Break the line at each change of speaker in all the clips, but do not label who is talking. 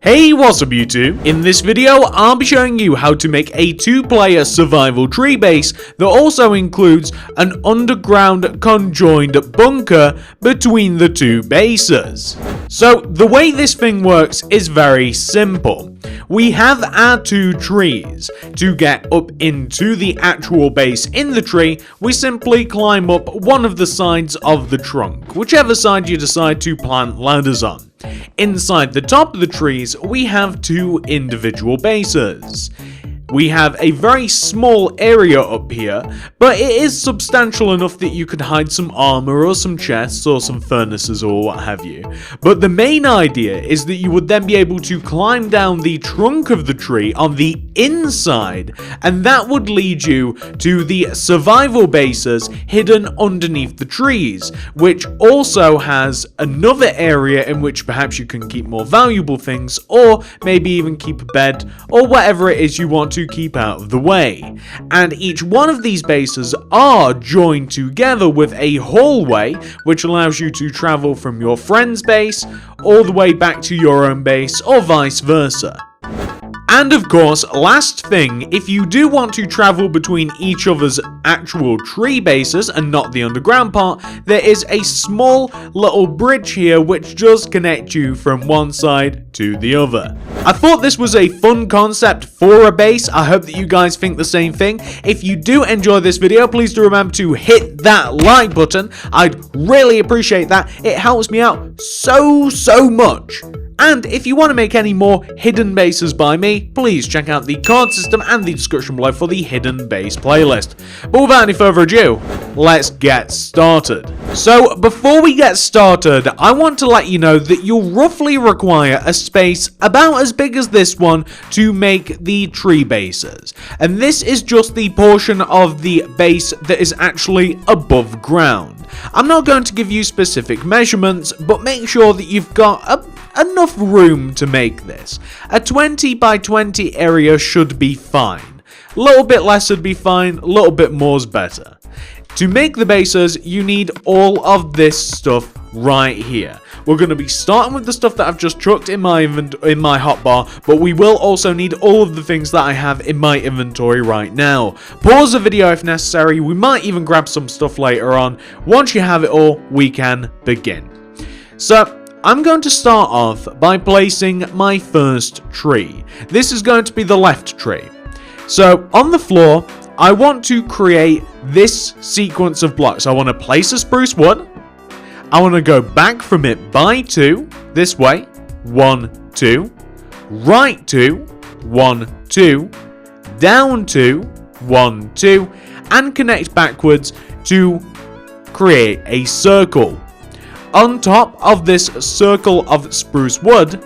Hey, what's up YouTube? In this video, I'll be showing you how to make a 2-player survival tree base that also includes an underground conjoined bunker between the two bases. So, the way this thing works is very simple. We have our two trees. To get up into the actual base in the tree, we simply climb up one of the sides of the trunk, whichever side you decide to plant ladders on. Inside the top of the trees, we have two individual bases. We have a very small area up here, but it is substantial enough that you could hide some armor or some chests or some furnaces or what have you. But the main idea is that you would then be able to climb down the trunk of the tree on the inside, and that would lead you to the survival bases hidden underneath the trees, which also has another area in which perhaps you can keep more valuable things, or maybe even keep a bed, or whatever it is you want to keep out of the way. And each one of these bases are joined together with a hallway, which allows you to travel from your friend's base all the way back to your own base, or vice versa. And of course, last thing, if you do want to travel between each other's actual tree bases and not the underground part, there is a small little bridge here which does connect you from one side to the other. I thought this was a fun concept for a base. I hope that you guys think the same thing. If you do enjoy this video, please do remember to hit that like button. I'd really appreciate that. It helps me out so much. And if you want to make any more hidden bases by me, please check out the card system and the description below for the hidden base playlist. But without any further ado, let's get started. So before we get started, I want to let you know that you'll roughly require a space about as big as this one to make the tree bases. And this is just the portion of the base that is actually above ground. I'm not going to give you specific measurements, but make sure that you've got enough room to make this. A 20 by 20 area should be fine. A little bit less would be fine, a little bit more is better. To make the bases, you need all of this stuff right here. We're going to be starting with the stuff that I've just chucked in my hotbar, but we will also need all of the things that I have in my inventory right now. Pause the video if necessary, we might even grab some stuff later on. Once you have it all, we can begin. So, I'm going to start off by placing my first tree. This is going to be the left tree. So, on the floor, I want to create this sequence of blocks. I want to place a spruce wood. I want to go back from it by 2, this way, 1, 2, right 2, 1, 2, down 2, 1, 2, and connect backwards to create a circle. On top of this circle of spruce wood,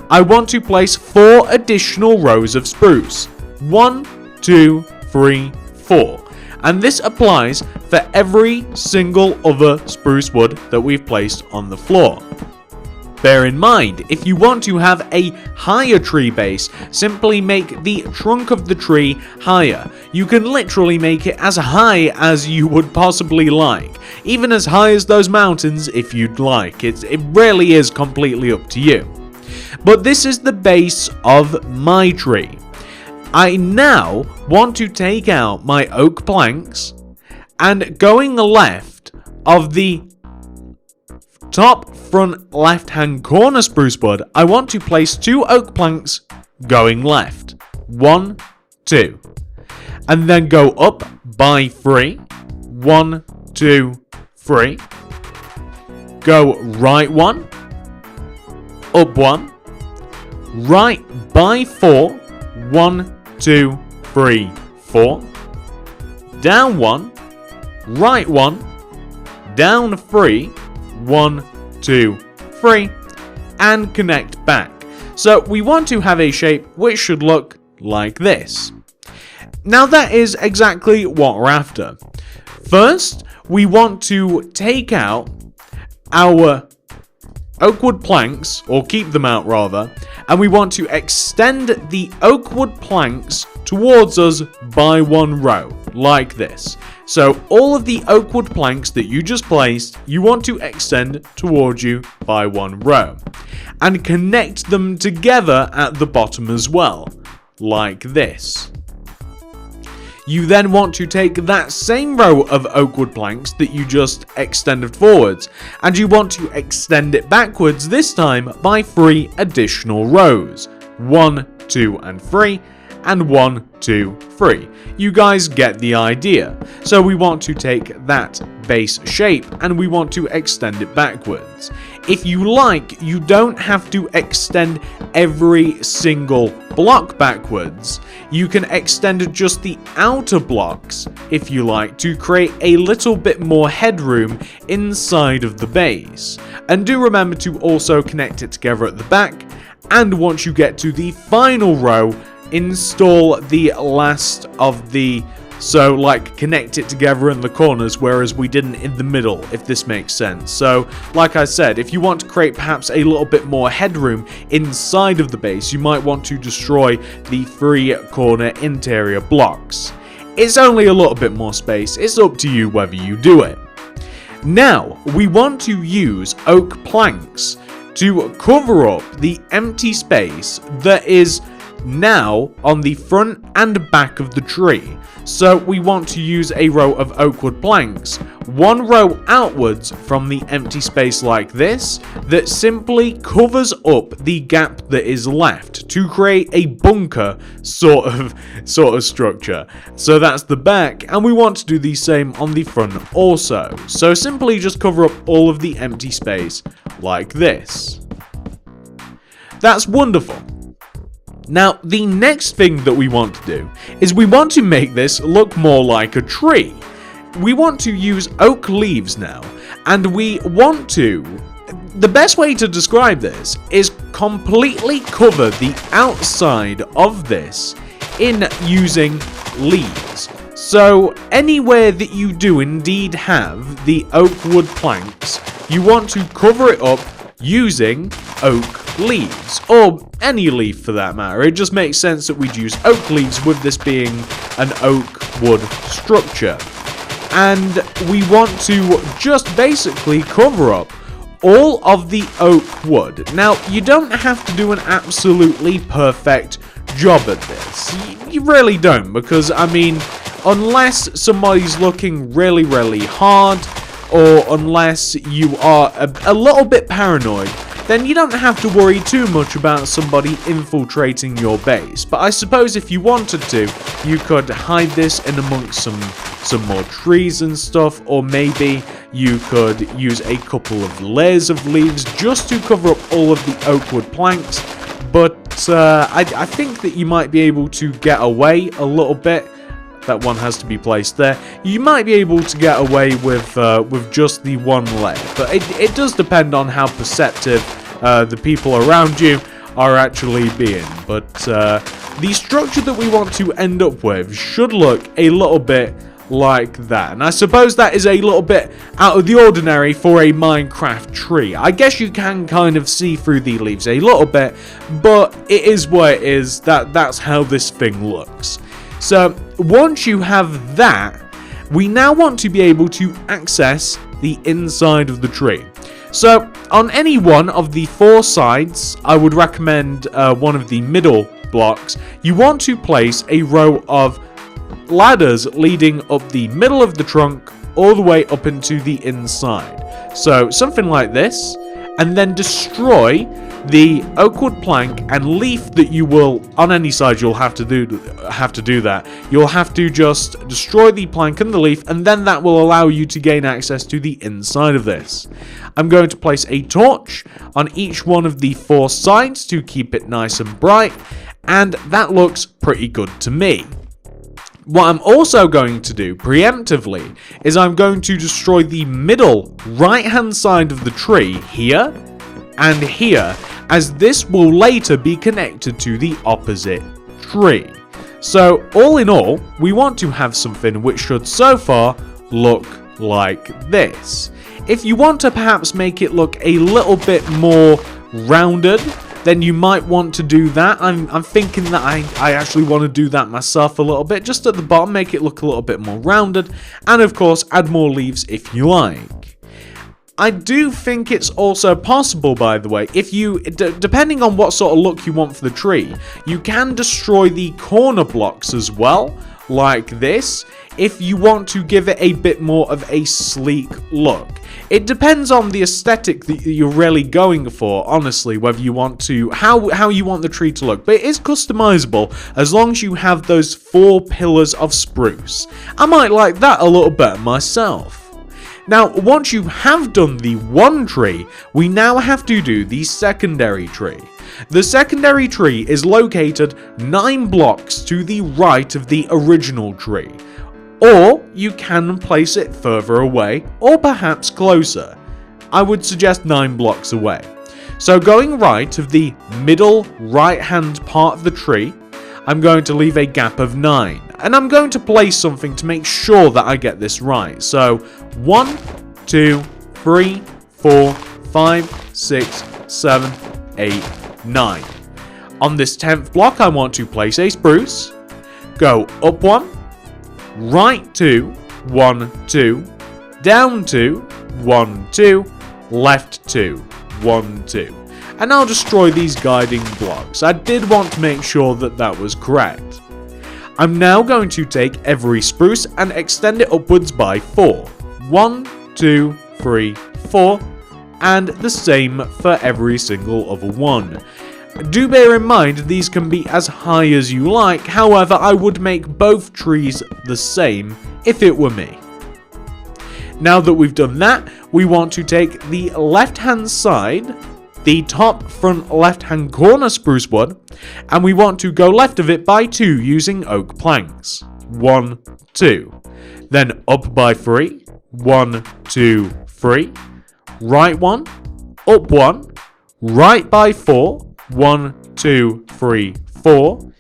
I want to place 4 additional rows of spruce. 1, 2, 3, 4. And this applies for every single other spruce wood that we've placed on the floor. Bear in mind, if you want to have a higher tree base, simply make the trunk of the tree higher. You can literally make it as high as you would possibly like. Even as high as those mountains if you'd like. It really is completely up to you. But this is the base of my tree. I now want to take out my oak planks, and going left of the top front left hand corner spruce wood, I want to place 2 oak planks going left. 1, 2. And then go up by 3. 1, 2, 3. Go right 1. Up 1. Right by 4. 1, 2, 3, 4. Down 1. Right 1. Down 3. 1, 2, 3. And connect back. So we want to have a shape which should look like this. Now that is exactly what we're after. First, we want to take out our oak wood planks, or keep them out rather, and we want to extend the oak wood planks towards us by 1 row. like this. So all of the oak wood planks that you just placed, you want to extend towards you by one row. And connect them together at the bottom as well, like this. You then want to take that same row of oak wood planks that you just extended forwards, and you want to extend it backwards this time by 3 additional rows. 1, 2, and 3, and 1, 2, 3. You guys get the idea. So we want to take that base shape and we want to extend it backwards. If you like, you don't have to extend every single block backwards. You can extend just the outer blocks, if you like, to create a little bit more headroom inside of the base. And do remember to also connect it together at the back, and once you get to the final row, install the last of the, so like connect it together in the corners, whereas we didn't in the middle, if this makes sense. So like I said, if you want to create perhaps a little bit more headroom inside of the base, you might want to destroy the 3 corner interior blocks. It's only a little bit more space, it's up to you whether you do it. Now, we want to use oak planks to cover up the empty space that is now on the front and back of the tree. So we want to use a row of oak wood planks, 1 row outwards from the empty space like this, that simply covers up the gap that is left to create a bunker sort of structure. So that's the back, and we want to do the same on the front also. So simply just cover up all of the empty space like this. That's wonderful. Now, the next thing that we want to do is we want to make this look more like a tree. We want to use oak leaves now, and we want to, the best way to describe this is completely cover the outside of this in using leaves. So anywhere that you do indeed have the oak wood planks, you want to cover it up using oak leaves, or any leaf for that matter. It just makes sense that we'd use oak leaves with this being an oak wood structure. And we want to just basically cover up all of the oak wood. Now, you don't have to do an absolutely perfect job at this. You really don't, because, I mean, unless somebody's looking really, really hard, or unless you are a little bit paranoid, then you don't have to worry too much about somebody infiltrating your base. But I suppose if you wanted to, you could hide this in amongst some more trees and stuff, or maybe you could use a couple of layers of leaves just to cover up all of the oak wood planks. But I think that you might be able to get away a little bit. That one has to be placed there. You might be able to get away with just the 1 layer, but it does depend on how perceptive the people around you are actually being. But the structure that we want to end up with should look a little bit like that. And I suppose that is a little bit out of the ordinary for a Minecraft tree. I guess you can kind of see through the leaves a little bit, but it is what it is. That's how this thing looks. So once you have that, we now want to be able to access the inside of the tree. So on any one of the 4 sides, I would recommend one of the middle blocks, you want to place a row of ladders leading up the middle of the trunk all the way up into the inside. So something like this, and then destroy the oak wood plank and leaf that you will, on any side you'll have to do that. You'll have to just destroy the plank and the leaf, and then that will allow you to gain access to the inside of this. I'm going to place a torch on each one of the 4 sides to keep it nice and bright, and that looks pretty good to me. What I'm also going to do preemptively is I'm going to destroy the middle right hand side of the tree here and here, as this will later be connected to the opposite tree. So all in all, we want to have something which should so far look like this. If you want to perhaps make it look a little bit more rounded, then you might want to do that. I'm thinking that I actually want to do that myself a little bit, just at the bottom, make it look a little bit more rounded, and of course add more leaves if you like. I do think it's also possible, by the way, if you, depending on what sort of look you want for the tree, you can destroy the corner blocks as well, like this, if you want to give it a bit more of a sleek look. It depends on the aesthetic that you're really going for, honestly, whether you want to, how you want the tree to look, but it is customizable as long as you have those 4 pillars of spruce. I might like that a little better myself. Now, once you have done the one tree, we now have to do the secondary tree. The secondary tree is located 9 blocks to the right of the original tree, or you can place it further away, or perhaps closer. I would suggest 9 blocks away. So going right of the middle right-hand part of the tree, I'm going to leave a gap of 9. And I'm going to place something to make sure that I get this right. So 1, 2, 3, 4, 5, 6, 7, 8, 9. On this 10th block, I want to place a spruce, go up 1, right 2, 1, 2, down 2, 1, 2, left 2, 1, 2. And I'll destroy these guiding blocks. I did want to make sure that that was correct. I'm now going to take every spruce and extend it upwards by 4. 1, 2, 3, 4, and the same for every single other one. Do bear in mind these can be as high as you like, however I would make both trees the same if it were me. Now that we've done that, we want to take the left hand side, the top front left hand corner spruce wood, and we want to go left of it by 2 using oak planks. 1, 2. Then up by 3. 1, 2, 3. Right 1. Up 1. Right by 4. 1, 2, 3, 4.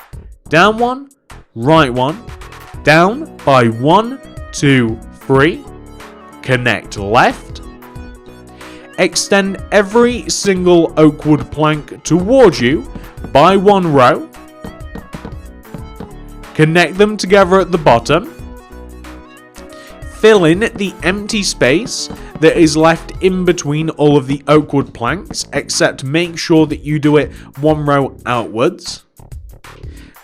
Down 1. Right 1. Down by 1, 2, 3. Connect left. Extend every single oak wood plank towards you by 1 row. Connect them together at the bottom. Fill in the empty space that is left in between all of the oak wood planks, except make sure that you do it 1 row outwards.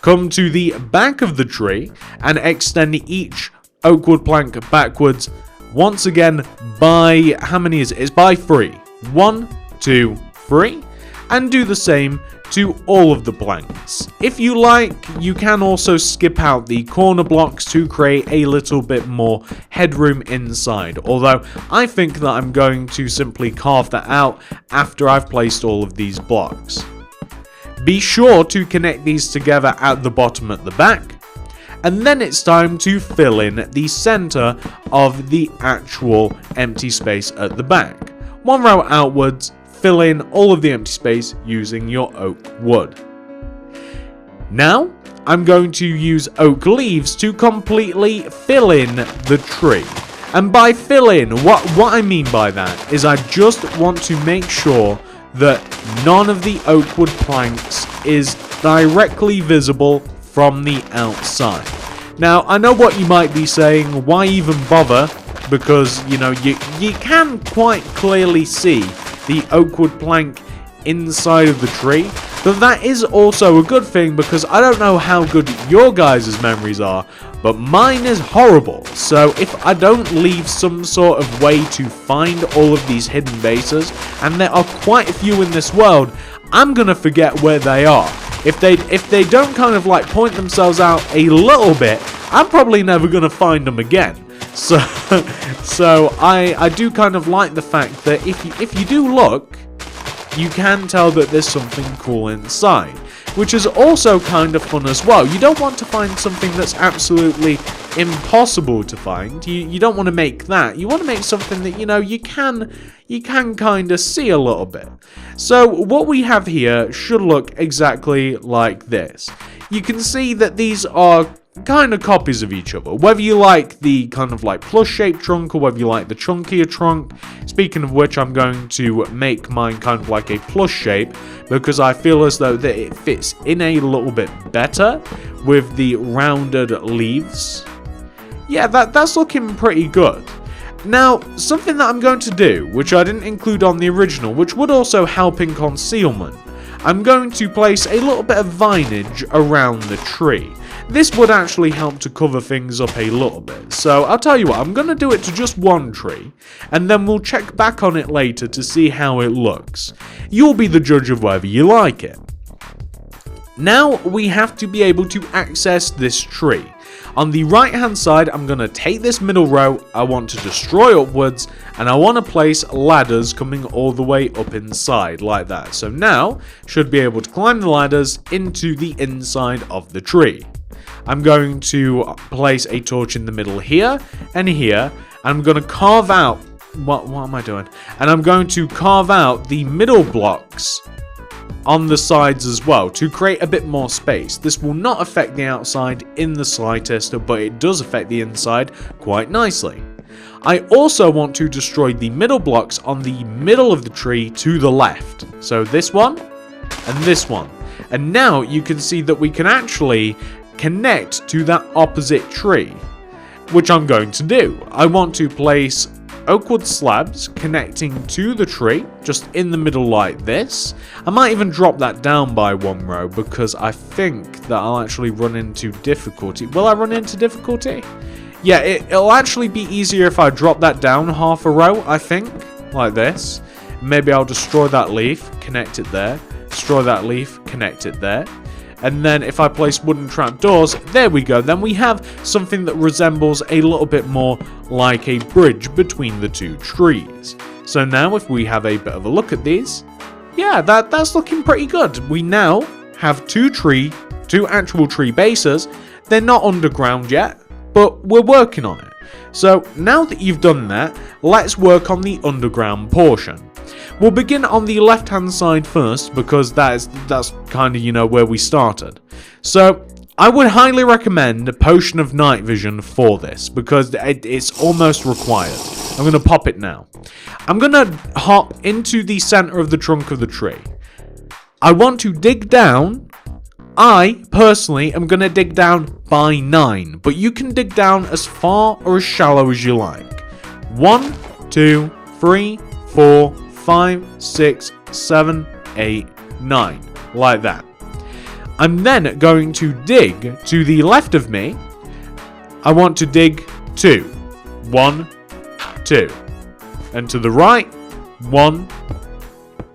Come to the back of the tree and extend each oak wood plank backwards once again by, how many is it? It's by 3. 1, 2, 3. And do the same to all of the planks. If you like, you can also skip out the corner blocks to create a little bit more headroom inside. Although, I think that I'm going to simply carve that out after I've placed all of these blocks. Be sure to connect these together at the bottom at the back. And then it's time to fill in the center of the actual empty space at the back. 1 row outwards, fill in all of the empty space using your oak wood. Now, I'm going to use oak leaves to completely fill in the tree. And by fill in, what I mean by that is I just want to make sure that none of the oak wood planks is directly visible from the outside. Now, I know what you might be saying, why even bother? Because, you know, you can quite clearly see the oak wood plank inside of the tree, but that is also a good thing because I don't know how good your guys' memories are, but mine is horrible. So if I don't leave some sort of way to find all of these hidden bases, and there are quite a few in this world, I'm gonna forget where they are. If they don't kind of like point themselves out a little bit, I'm probably never gonna find them again. So I do kind of like the fact that if you do look, you can tell that there's something cool inside, which is also kind of fun as well. You don't want to find something that's absolutely impossible to find. You don't want to make that. You want to make something that, you know, you can kind of see a little bit. So what we have here should look exactly like this. You can see that these are kind of copies of each other. Whether you like the kind of like plus shaped trunk or whether you like the chunkier trunk. Speaking of which, I'm going to make mine kind of like a plus shape because I feel as though that it fits in a little bit better with the rounded leaves. Yeah, that's looking pretty good. Now, something that I'm going to do, which I didn't include on the original, which would also help in concealment, I'm going to place a little bit of vinage around the tree. This would actually help to cover things up a little bit. So I'll tell you what, I'm going to do it to just one tree, and then we'll check back on it later to see how it looks. You'll be the judge of whether you like it. Now we have to be able to access this tree. On the right hand side, I'm going to take this middle row, I want to destroy upwards, and I want to place ladders coming all the way up inside, like that. So now, should be able to climb the ladders into the inside of the tree. I'm going to place a torch in the middle here, and here, and I'm going to carve out, what am I doing? And I'm going to carve out the middle blocks on the sides as well to create a bit more space. This will not affect the outside in the slightest, but it does affect the inside quite nicely. I also want to destroy the middle blocks on the middle of the tree to the left. So this one and this one. And now you can see that we can actually connect to that opposite tree, which I'm going to do. I want to place oakwood slabs connecting to the tree, just in the middle like this. I might even drop that down by one row because I think that I'll actually run into difficulty. Will I run into difficulty? Yeah, it'll actually be easier if I drop that down half a row, I think, like this. Maybe I'll destroy that leaf, connect it there, destroy that leaf, connect it there. And then if I place wooden trapdoors, there we go. Then we have something that resembles a little bit more like a bridge between the two trees. So now if we have a bit of a look at these, yeah, that's looking pretty good. We now have two actual tree bases. They're not underground yet, but we're working on it. So now that you've done that, let's work on the underground portion. We'll begin on the left hand side first because that's kind of, you know, where we started. So I would highly recommend a potion of night vision for this because it's almost required. I'm going to pop it now. I'm going to hop into the center of the trunk of the tree. I want to dig down. I personally am going to dig down by 9, but you can dig down as far or as shallow as you like. 1, 2, 3, 4, 5, 6, 7, 8, 9, like that. I'm then going to dig to the left of me. I want to dig 2. 1, 2. And to the right, 1,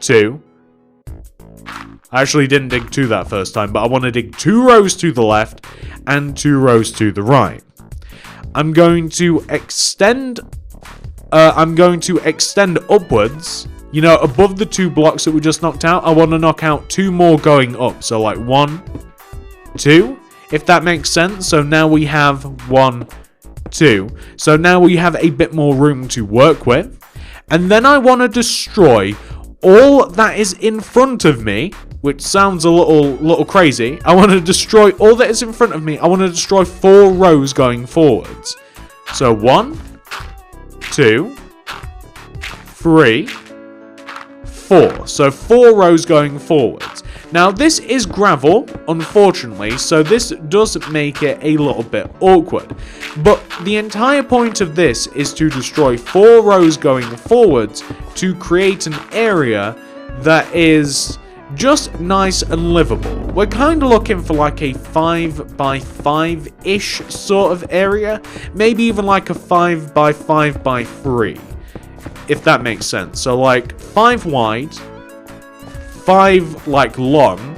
2. I actually didn't dig 2 that first time, but I want to dig 2 rows to the left and 2 rows to the right. I'm going to extend upwards. You know, above the 2 blocks that we just knocked out, I want to knock out 2 more going up. So like 1, 2, if that makes sense. So now we have 1, 2. So now we have a bit more room to work with. And then I want to destroy all that is in front of me, which sounds a little crazy. I want to destroy all that is in front of me. I want to destroy 4 rows going forwards. So 1, 2, 3, 4. So 4 rows going forwards. Now this is gravel, unfortunately, so this does make it a little bit awkward. But the entire point of this is to destroy 4 rows going forwards to create an area that is just nice and livable. We're kind of looking for like a 5 by 5-ish sort of area. Maybe even like a 5 by 5 by 3. If that makes sense. So like 5 wide, 5 like long,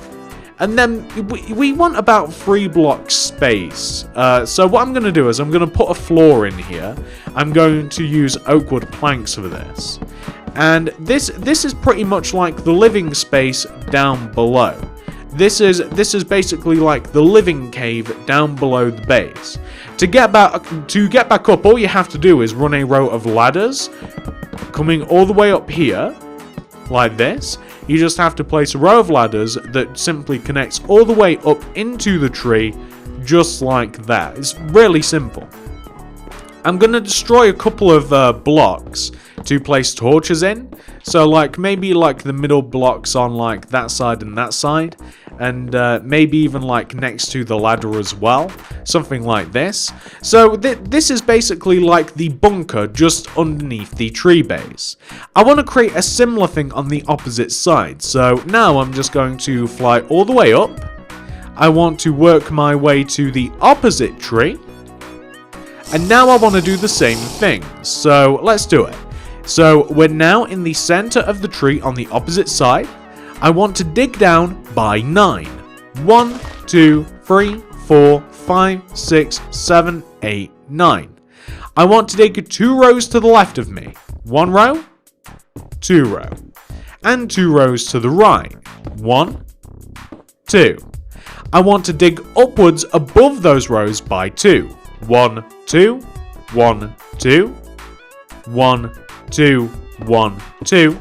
and then we want about 3 blocks space. So what I'm going to do is I'm going to put a floor in here. I'm going to use oakwood planks for this. And this is pretty much like the living space down below. This is basically like the living cave down below the base. To get back up, all you have to do is run a row of ladders coming all the way up here, like this, You just have to place a row of ladders that simply connects all the way up into the tree, just like that. It's really simple. I'm going to destroy a couple of blocks to place torches in. So like maybe like the middle blocks on like that side and that side. And maybe even like next to the ladder as well. Something like this. So this is basically like the bunker just underneath the tree base. I want to create a similar thing on the opposite side. So now I'm just going to fly all the way up. I want to work my way to the opposite tree. And now I want to do the same thing. So let's do it. So we're now in the center of the tree on the opposite side. I want to dig down by 9. 1, 2, 3, 4, 5, 6, 7, 8, 9. I want to dig 2 rows to the left of me. 1 row, 2 row. And 2 rows to the right. 1, 2. I want to dig upwards above those rows by 2. 1, 2, 1, 2, 1, 2, 1, 2.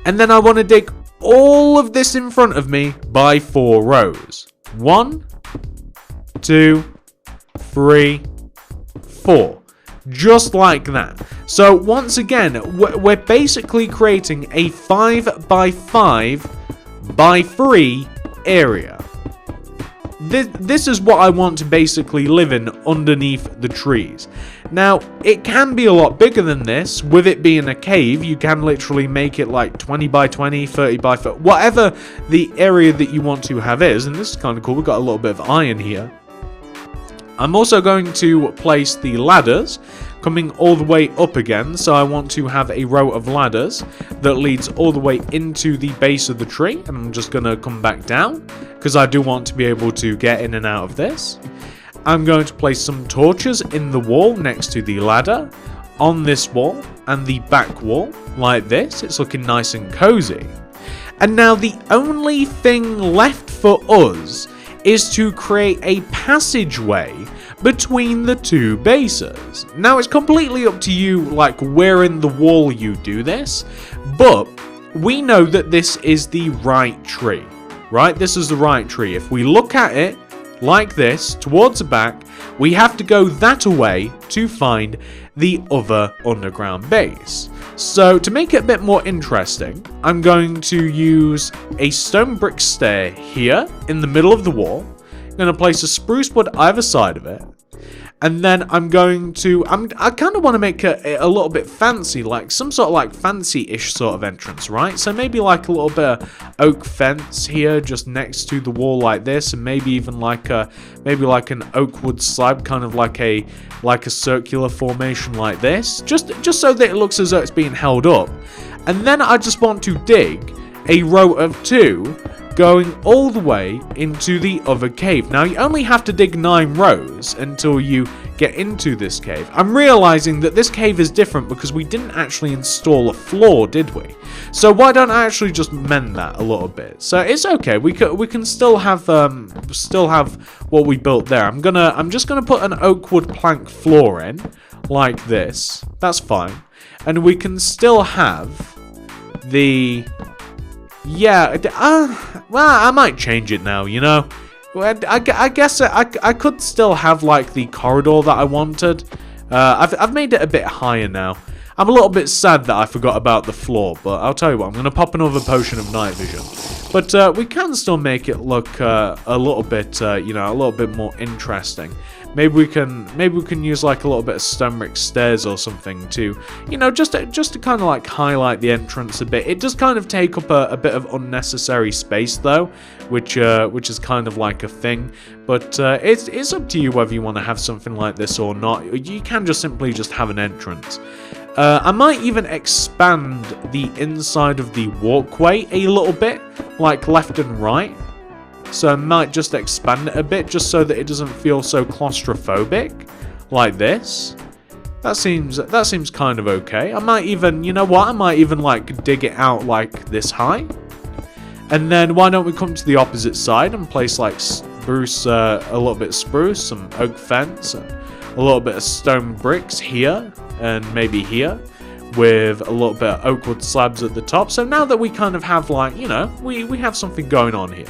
And then I want to dig all of this in front of me by 4 rows. 1, 2, 3, 4. Just like that. So once again, we're basically creating a 5 by 5 by 3 area. This is what I want to basically live in underneath the trees. Now, it can be a lot bigger than this. With it being a cave, you can literally make it like 20 by 20, 30 by 30, whatever the area that you want to have is. And this is kind of cool. We've got a little bit of iron here. I'm also going to place the ladders coming all the way up again. So I want to have a row of ladders that leads all the way into the base of the tree. And I'm just going to come back down because I do want to be able to get in and out of this. I'm going to place some torches in the wall next to the ladder, on this wall and the back wall like this. It's looking nice and cozy. And now the only thing left for us is to create a passageway between the 2 bases. Now it's completely up to you like where in the wall you do this, but we know that this is the right tree, right? This is the right tree. If we look at it like this towards the back, we have to go that way to find the other underground base. So to make it a bit more interesting, I'm going to use a stone brick stair here in the middle of the wall. I'm going to place a spruce wood either side of it. And then I'm going to, I kind of want to make it a little bit fancy, like some sort of like fancy-ish sort of entrance, right? So maybe like a little bit of oak fence here just next to the wall like this, and maybe even like maybe like an oak wood slab, kind of like a circular formation like this, just so that it looks as though it's being held up. And then I just want to dig a row of 2 going all the way into the other cave. Now you only have to dig 9 rows until you get into this cave. I'm realizing that this cave is different because we didn't actually install a floor, did we? So why don't I actually just mend that a little bit? So it's okay. We can still have what we built there. I'm just gonna put an oak wood plank floor in like this. That's fine, and we can still have the. Yeah, well, I might change it now, you know? I guess I could still have, like, the corridor that I wanted. I've made it a bit higher now. I'm a little bit sad that I forgot about the floor, but I'll tell you what, I'm going to pop another potion of night vision. But we can still make it look a little bit, you know, a little bit more interesting. Maybe we can use like a little bit of stone brick stairs or something to, you know, just to kind of like highlight the entrance a bit. It does kind of take up a bit of unnecessary space though, which is kind of like a thing. But it's up to you whether you want to have something like this or not. You can just simply just have an entrance. I might even expand the inside of the walkway a little bit, like left and right. So I might just expand it a bit, just so that it doesn't feel so claustrophobic, like this. That seems kind of okay. I might even, you know what? I might even like dig it out like this high. And then why don't we come to the opposite side and place like spruce, a little bit of spruce, some oak fence, and a little bit of stone bricks here and maybe here. with a little bit of oak wood slabs at the top. So now that we kind of have like, you know, we have something going on here.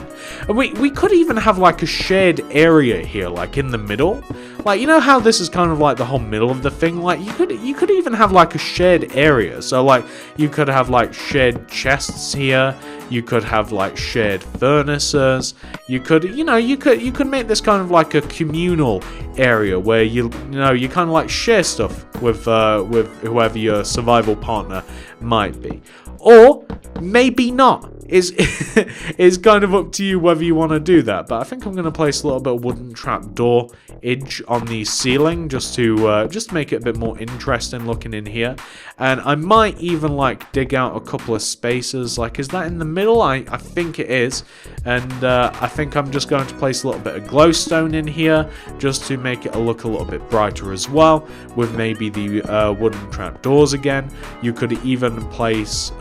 And we could even have like a shared area here, like in the middle. Like, you know how this is kind of like the whole middle of the thing? Like, you could even have like a shared area. So like, you could have like shared chests here. You could have like shared furnaces. You could, you know, you could make this kind of like a communal area where you kind of like share stuff with whoever your survival partner might be, or maybe not. Is kind of up to you whether you want to do that. But I think I'm going to place a little bit of wooden trapdoor edge on the ceiling just to make it a bit more interesting looking in here. And I might even like dig out a couple of spaces. Like, is that in the middle? I think it is. And I think I'm just going to place a little bit of glowstone in here just to make it look a little bit brighter as well, with maybe the wooden trapdoors again. You could even place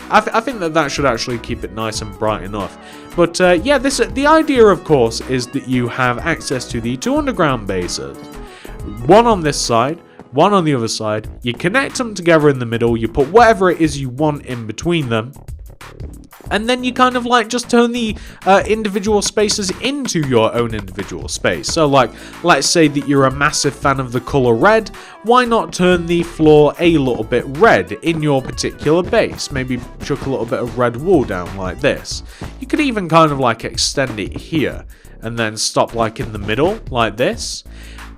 I think that should actually keep it nice and bright enough. But yeah, the idea, of course, is that you have access to the 2 underground bases. One on this side, one on the other side. You connect them together in the middle. You put whatever it is you want in between them. And then you kind of like just turn the individual spaces into your own individual space. So like, let's say that you're a massive fan of the color red. Why not turn the floor a little bit red in your particular base? Maybe chuck a little bit of red wool down like this. You could even kind of like extend it here and then stop like in the middle like this.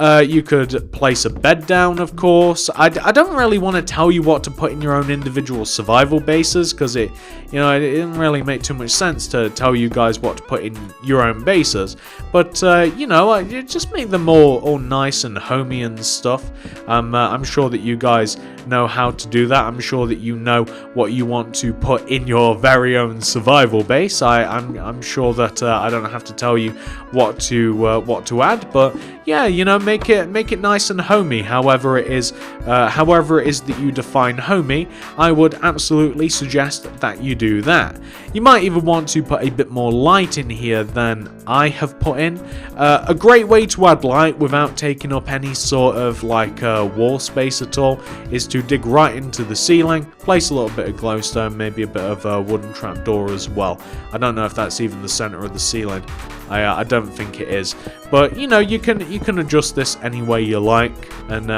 You could place a bed down, of course. I don't really want to tell you what to put in your own individual survival bases, because it didn't really make too much sense to tell you guys what to put in your own bases. But just make them all nice and homey and stuff. I'm sure that you guys know how to do that. I'm sure that you know what you want to put in your very own survival base. I'm sure that I don't have to tell you what to add, but yeah, make it nice and homey. However it is that you define homey, I would absolutely suggest that you do that. You might even want to put a bit more light in here than I have put in. A great way to add light without taking up any sort of like wall space at all is to dig right into the ceiling, place a little bit of glowstone, maybe a bit of a wooden trapdoor as well. I don't know if that's even the center of the ceiling. I don't think it is, but you can adjust this any way you like, and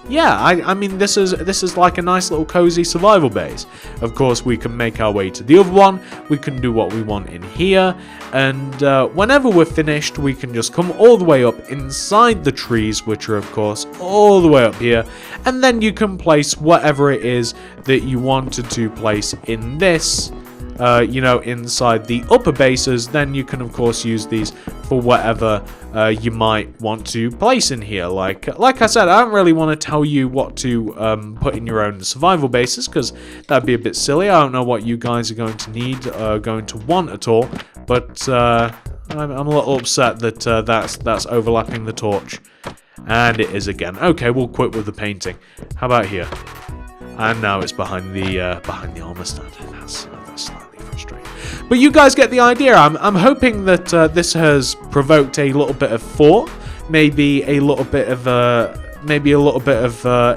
yeah, I mean this is like a nice little cozy survival base. Of course, we can make our way to the other one. We can do what we want in here, and whenever we're finished, we can just come all the way up inside the trees, which are of course all the way up here, and then you can place whatever it is that you wanted to place in this. Inside the upper bases. Then you can of course use these for whatever you might want to place in here. Like I said, I don't really want to tell you what to put in your own survival bases, because that'd be a bit silly. I don't know what you guys are going to need, going to want at all, but I'm a little upset that that's overlapping the torch, and it is again. Okay, we'll quit with the painting. How about here? And now it's behind the armor stand. That's slightly frustrating, but you guys get the idea. I'm hoping that this has provoked a little bit of thought, maybe a little bit of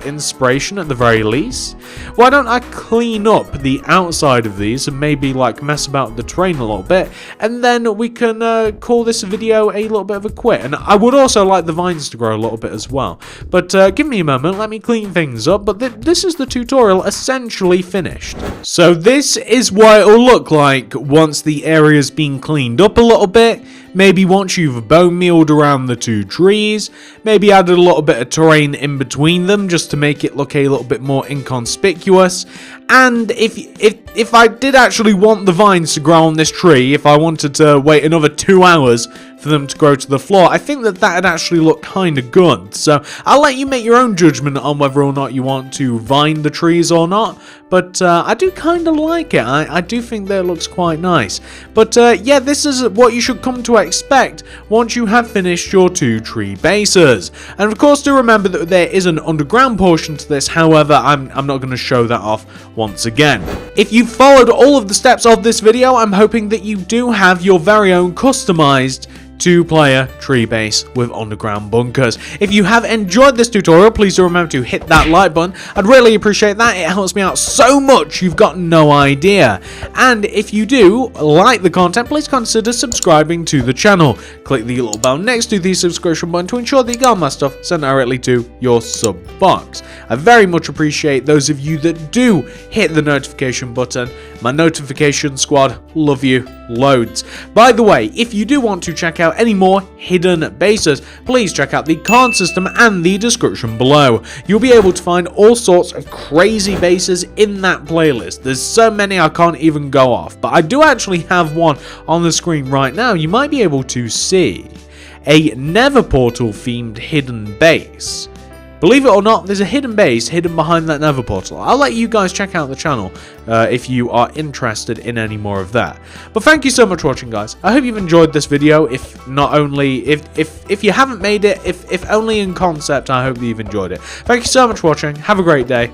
inspiration at the very least. Why don't I clean up the outside of these and maybe like mess about the terrain a little bit, and then we can call this video a little bit of a quit. And I would also like the vines to grow a little bit as well, but give me a moment, let me clean things up. But this is the tutorial essentially finished. So this is what it'll look like once the area's been cleaned up a little bit. Maybe once you've bone mealed around the 2 trees, maybe added a little bit of terrain in between them just to make it look a little bit more inconspicuous. And if I did actually want the vines to grow on this tree, if I wanted to wait another 2 hours for them to grow to the floor, I think that'd actually look kind of good. So I'll let you make your own judgment on whether or not you want to vine the trees or not. But I do kind of like it. I do think that it looks quite nice. But yeah, this is what you should come to expect once you have finished your 2 tree bases. And of course, do remember that there is an underground portion to this. However, I'm not going to show that off once again. If you've followed all of the steps of this video, I'm hoping that you do have your very own customized 2-player tree base with underground bunkers. If you have enjoyed this tutorial, please do remember to hit that like button. I'd really appreciate that. It helps me out so much, you've got no idea. And if you do like the content, please consider subscribing to the channel. Click the little bell next to the subscription button to ensure that you got my stuff sent directly to your sub box. I very much appreciate those of you that do hit the notification button. My notification squad, love you loads. By the way, if you do want to check out any more hidden bases, please check out the card system and the description below. You'll be able to find all sorts of crazy bases in that playlist. There's so many I can't even go off, but I do actually have one on the screen right now. You might be able to see a Nether Portal themed hidden base. Believe it or not, there's a hidden base hidden behind that Nether Portal. I'll let you guys check out the channel if you are interested in any more of that. But thank you so much for watching, guys. I hope you've enjoyed this video. If you haven't made it, if only in concept, I hope that you've enjoyed it. Thank you so much for watching. Have a great day.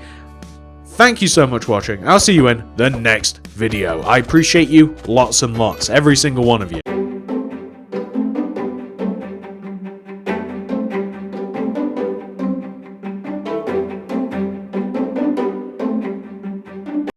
Thank you so much for watching. I'll see you in the next video. I appreciate you lots and lots, every single one of you.